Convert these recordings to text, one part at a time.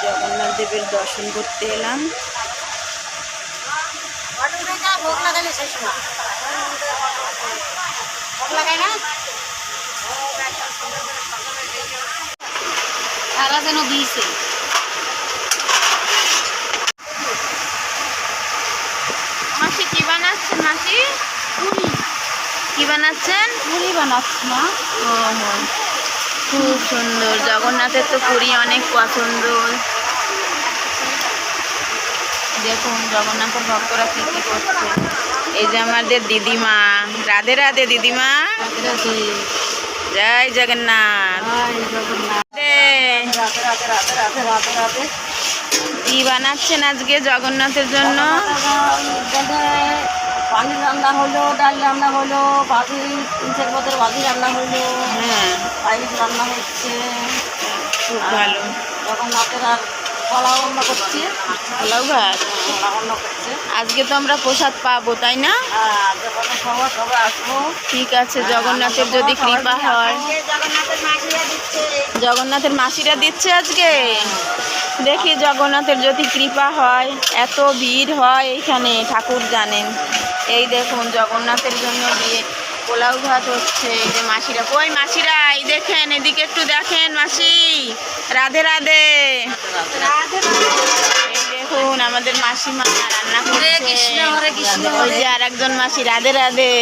জগন্নাথ দেবের দর্শন করতে এলাম। তারা যেন দিয়েছে। মাসি কি বানাচ্ছেন? মাসি পুরি কি বানাচ্ছেন? পুরি বানাচ্ছি না। ও খুব সুন্দর, জগন্নাথের তো পুরি অনেক পছন্দ। দেখুন জগন্নাথের ভক্তরা কি কি করছে। এই যে আমাদের দিদিমা, রাধে রাধে দিদিমা, জয় জগন্নাথ। কি বানাচ্ছেন আজকে জগন্নাথের জন্য? পানি রান্না হলো, ডাল রান্না হলো, ভাজি, তিনশের মধ্যে ভাজি রান্না হলো, হ্যাঁ পায়েস রান্না হচ্ছে। খুব ভালো। জগন্নাথের আর কলা রান্না করছি, পোলাও ভাত। কলা রান্না করছে। আজকে তো আমরা প্রসাদ পাবো, তাই না? যখন সবাই সবাই আসবো। ঠিক আছে, জগন্নাথের যদি কৃপা হয়। জগন্নাথের মাসিরা দিচ্ছে। জগন্নাথের মাসিরা দিচ্ছে আজকে। দেখি জগন্নাথের যদি কৃপা হয়। এত ভিড় হয় এইখানে, ঠাকুর জানেন। এই দেখুন জগন্নাথের জন্য দিয়ে পোলাও ভাত হচ্ছে। এই যে মাসিরা, কই মাসিরা, এই দেখেন, এদিকে একটু দেখেন। মাসি রাধে রাধে। এই দেখুন আমাদের মাসিমা রান্না করছে। ওই যে আর একজন মাসি, রাধে রাধে।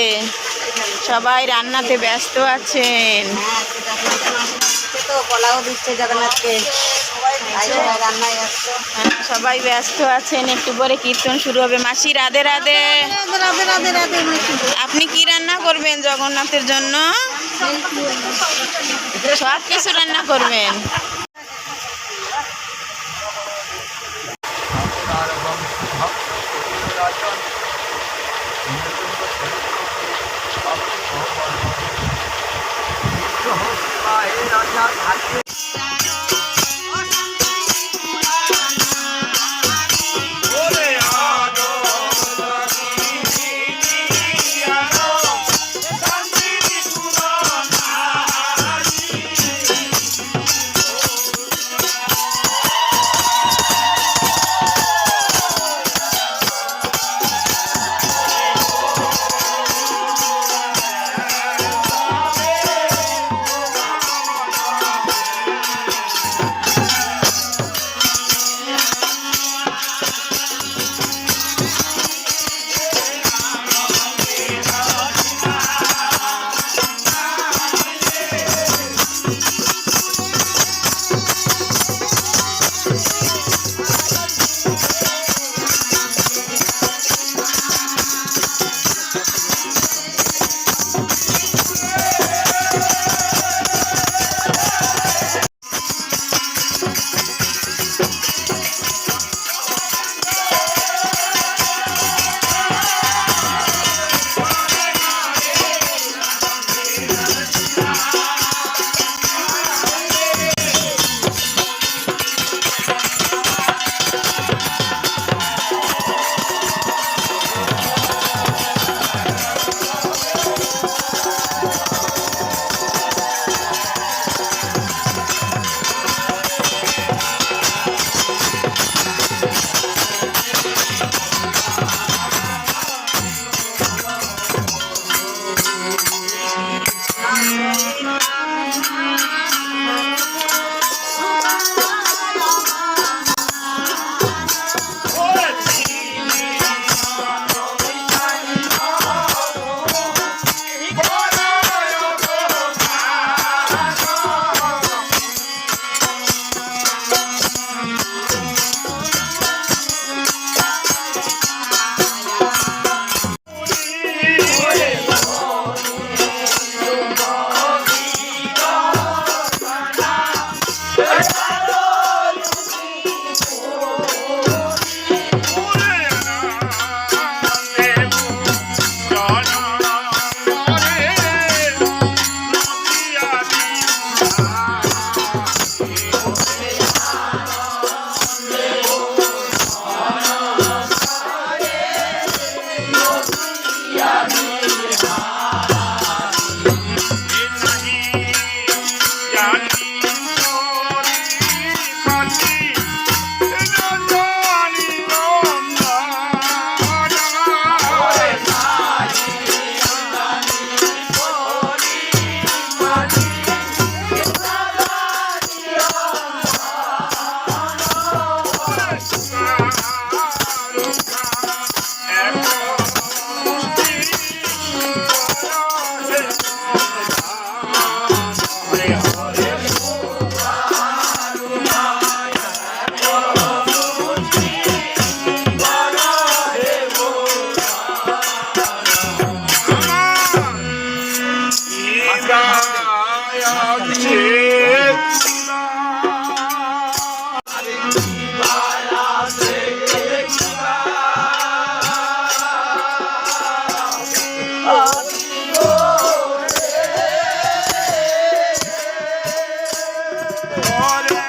সবাই রান্নাতে ব্যস্ত আছেন। তো কলাও দিচ্ছে জগন্নাথকে, রান্নায় ব্যস্ত। সবাই ব্যস্ত আছেন। একটু পরে কীর্তন শুরু হবে। মাসি রাধে রাধে। রাধে রাধে রাধে মাসি। আপনি কি রান্না করবেন জগন্নাথের জন্য? সব কিছু রান্না করবেন। Hare